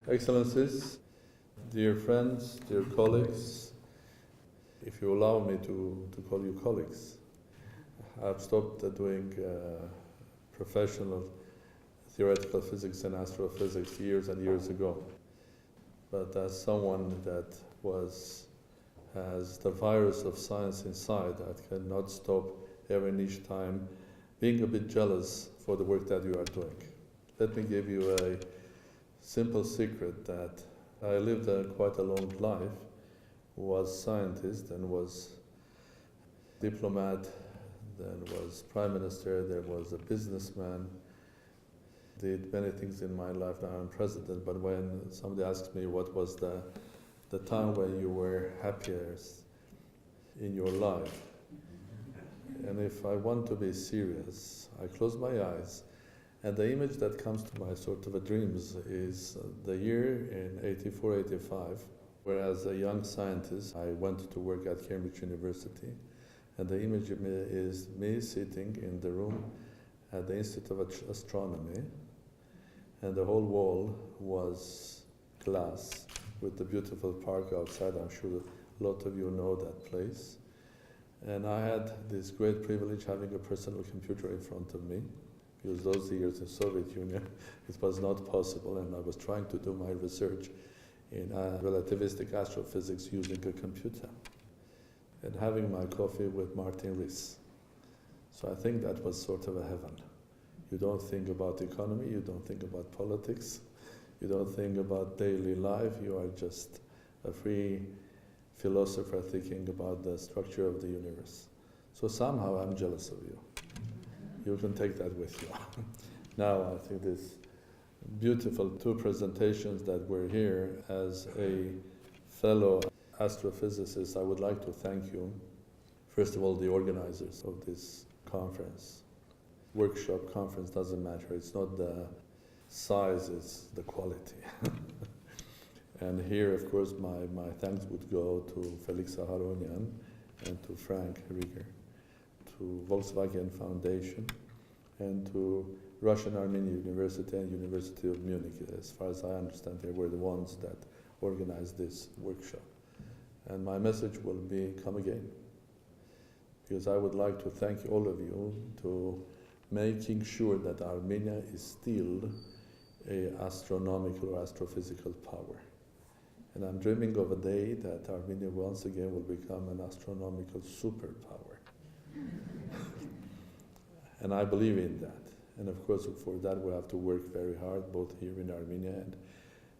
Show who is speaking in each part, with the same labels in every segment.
Speaker 1: Excellencies, dear friends, dear colleagues, if you allow me to call you colleagues, I've stopped doing professional theoretical physics and astrophysics years and years ago. But as someone that has the virus of science inside, that cannot stop every each time being a bit jealous for the work that you are doing. Let me give you a simple secret that I lived quite a long life, was scientist and was diplomat, then was prime minister, then was a businessman, did many things in my life. Now I'm president, but when somebody asks me what was the time when you were happiest in your life, and if I want to be serious, I close my eyes, and the image that comes to my sort of dreams is the year in 84, 85, where as a young scientist, I went to work at Cambridge University, and the image of me is me sitting in the room at the Institute of Astronomy, and the whole wall was glass with the beautiful park outside. I'm sure a lot of you know that place. And I had this great privilege having a personal computer in front of me, because those years in Soviet Union, it was not possible, and I was trying to do my research in relativistic astrophysics using a computer, and having my coffee with Martin Rees. So I think that was sort of a heaven. You don't think about economy, you don't think about politics, you don't think about daily life, you are just a free philosopher thinking about the structure of the universe. So somehow I'm jealous of you. You can take that with you. Now I think this beautiful two presentations that were here, as a fellow astrophysicist, I would like to thank you. First of all, the organizers of this conference. Workshop, conference, doesn't matter. It's not the size, it's the quality. And here, of course, my thanks would go to Felix Aharonian and to Frank Rieger, to Volkswagen Foundation, and to Russian Armenian University and University of Munich. As far as I understand, they were the ones that organized this workshop. And my message will be, come again. Because I would like to thank all of you to making sure that Armenia is still an astronomical or astrophysical power. And I'm dreaming of a day that Armenia once again will become an astronomical superpower. And I believe in that. And of course, for that we have to work very hard, both here in Armenia, and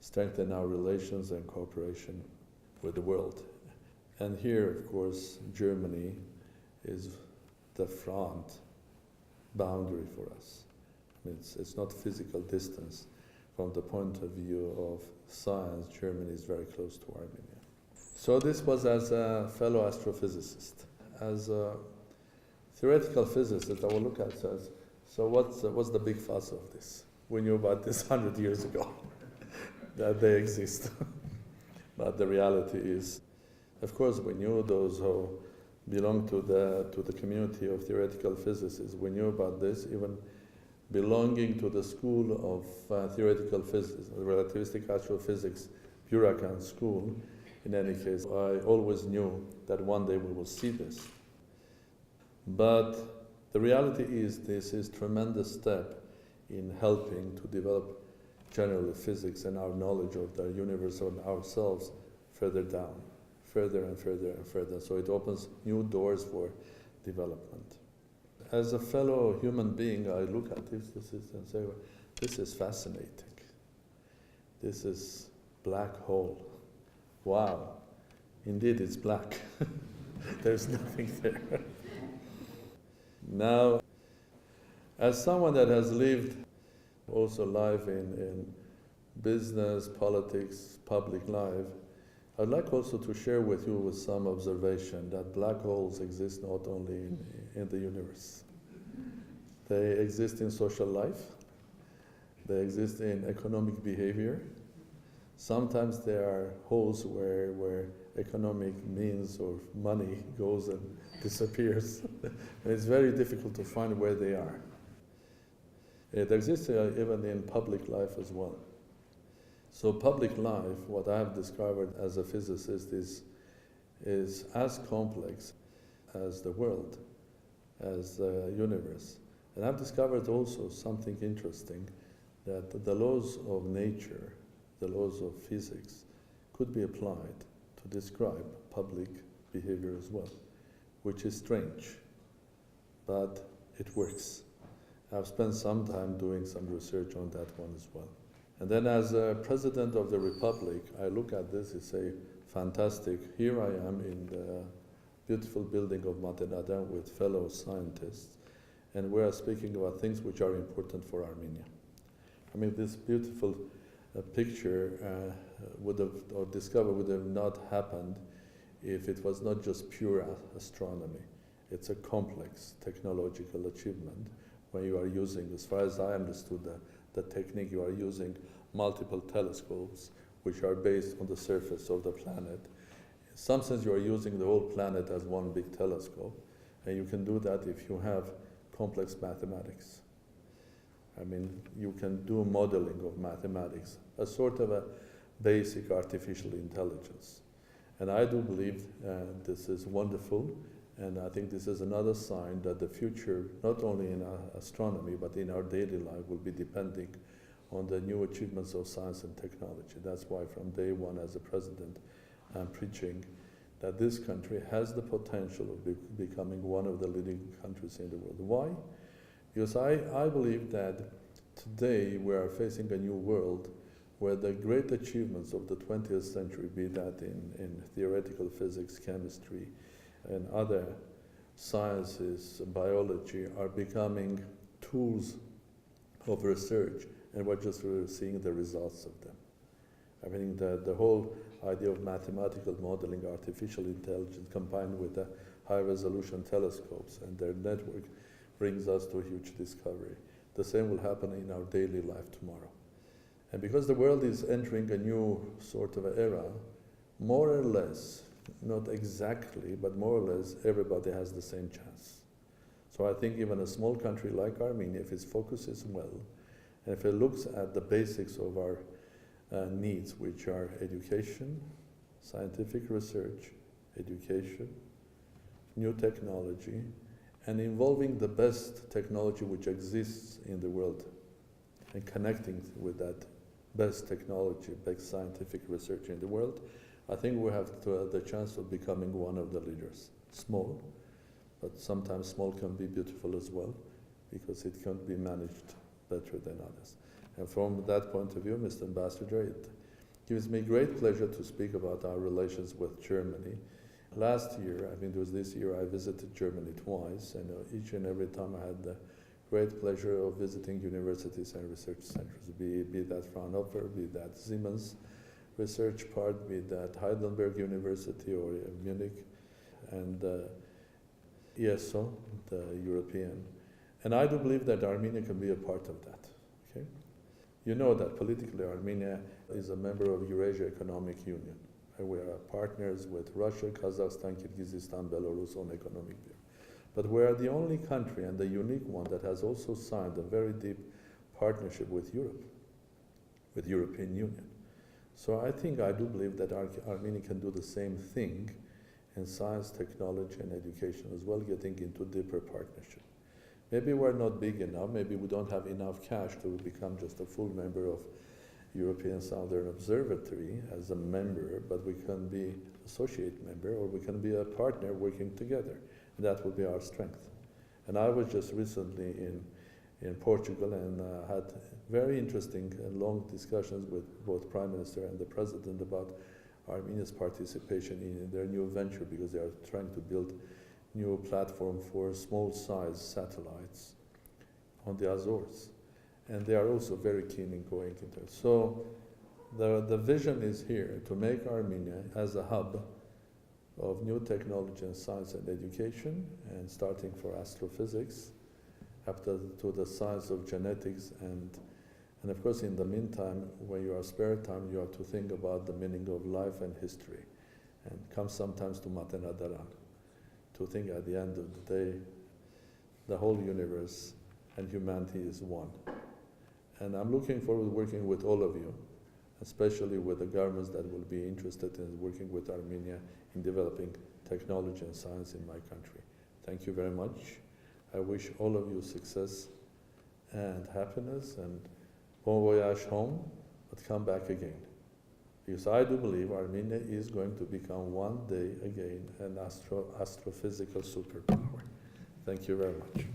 Speaker 1: strengthen our relations and cooperation with the world. And here, of course, Germany is the front boundary for us. I mean, it's not physical distance. From the point of view of science, Germany is very close to Armenia. So this was as a fellow astrophysicist. As a theoretical physicist, I will look at says, so what's the big fuss of this? We knew about this 100 years ago, that they exist. But the reality is, of course, we knew those who belong to the community of theoretical physicists. We knew about this, even belonging to the school of theoretical physics, relativistic astrophysics, Burakan school. In any case, I always knew that one day we will see this. But the reality is this is a tremendous step in helping to develop generally physics and our knowledge of the universe and ourselves further down, further and further and further. So it opens new doors for development. As a fellow human being, I look at this and say, well, this is fascinating. This is black hole. Wow, indeed it's black. There's nothing there. Now, as someone that has lived also life in business, politics, public life, I'd like also to share with you with some observation that black holes exist not only in the universe. They exist in social life. They exist in economic behavior. Sometimes there are holes where economic means or money goes and disappears. It's very difficult to find where they are. It exists even in public life as well. So public life, what I have discovered as a physicist, is as complex as the world, as the universe. And I've discovered also something interesting, that the laws of nature, the laws of physics, could be applied to describe public behavior as well, which is strange, but it works. I've spent some time doing some research on that one as well. And then as a president of the Republic, I look at this and say, fantastic, here I am in the beautiful building of Matenada with fellow scientists, and we are speaking about things which are important for Armenia. I mean, this beautiful picture would have, or discovery would have not happened if it was not just pure astronomy. It's a complex technological achievement when you are using, as far as I understood the technique, you are using multiple telescopes which are based on the surface of the planet. In some sense, you are using the whole planet as one big telescope, and you can do that if you have complex mathematics. I mean, you can do modeling of mathematics, a sort of a basic artificial intelligence. And I do believe this is wonderful, and I think this is another sign that the future, not only in astronomy, but in our daily life, will be depending on the new achievements of science and technology. That's why from day one as a president, I'm preaching that this country has the potential of becoming one of the leading countries in the world. Why? Because I believe that today we are facing a new world where the great achievements of the 20th century, be that in theoretical physics, chemistry, and other sciences, biology, are becoming tools of research, and we're just really seeing the results of them. I mean, the whole idea of mathematical modeling, artificial intelligence, combined with the high-resolution telescopes and their network, brings us to a huge discovery. The same will happen in our daily life tomorrow. And because the world is entering a new sort of era, more or less, not exactly, but more or less, everybody has the same chance. So I think even a small country like Armenia, if its focus is well, and if it looks at the basics of our needs, which are education, scientific research, education, new technology, and involving the best technology which exists in the world and connecting with that best technology, best scientific research in the world, I think we have the chance of becoming one of the leaders. Small, but sometimes small can be beautiful as well, because it can be managed better than others. And from that point of view, Mr. Ambassador, it gives me great pleasure to speak about our relations with Germany. Last year, I think it was this year, I visited Germany twice, and each and every time I had the great pleasure of visiting universities and research centers, be that Fraunhofer, be that Siemens research part, be that Heidelberg University or Munich, and ESO, the European. And I do believe that Armenia can be a part of that. Okay? You know that politically Armenia is a member of Eurasia Economic Union. And we are partners with Russia, Kazakhstan, Kyrgyzstan, Belarus on economic bureau. But we are the only country and the unique one that has also signed a very deep partnership with Europe, with European Union. So I do believe that Armenia can do the same thing in science, technology, and education as well, getting into deeper partnership. Maybe we're not big enough, maybe we don't have enough cash to become just a full member of European Southern Observatory as a member, but we can be associate member, or we can be a partner working together. And that will be our strength. And I was just recently in Portugal and had very interesting and long discussions with both Prime Minister and the President about Armenia's participation in their new venture, because they are trying to build new platform for small-sized satellites on the Azores. And they are also very keen in going into it. So the vision is here to make Armenia as a hub of new technology and science and education, and starting for astrophysics, up to the science of genetics, and of course in the meantime, when you are spare time, you have to think about the meaning of life and history, and come sometimes to Matenadaran, to think at the end of the day, the whole universe and humanity is one. And I'm looking forward to working with all of you especially with the governments that will be interested in working with Armenia in developing technology and science in my country. Thank you very much. I wish all of you success and happiness, and bon voyage home, but come back again. Because I do believe Armenia is going to become one day again an astrophysical superpower. Thank you very much.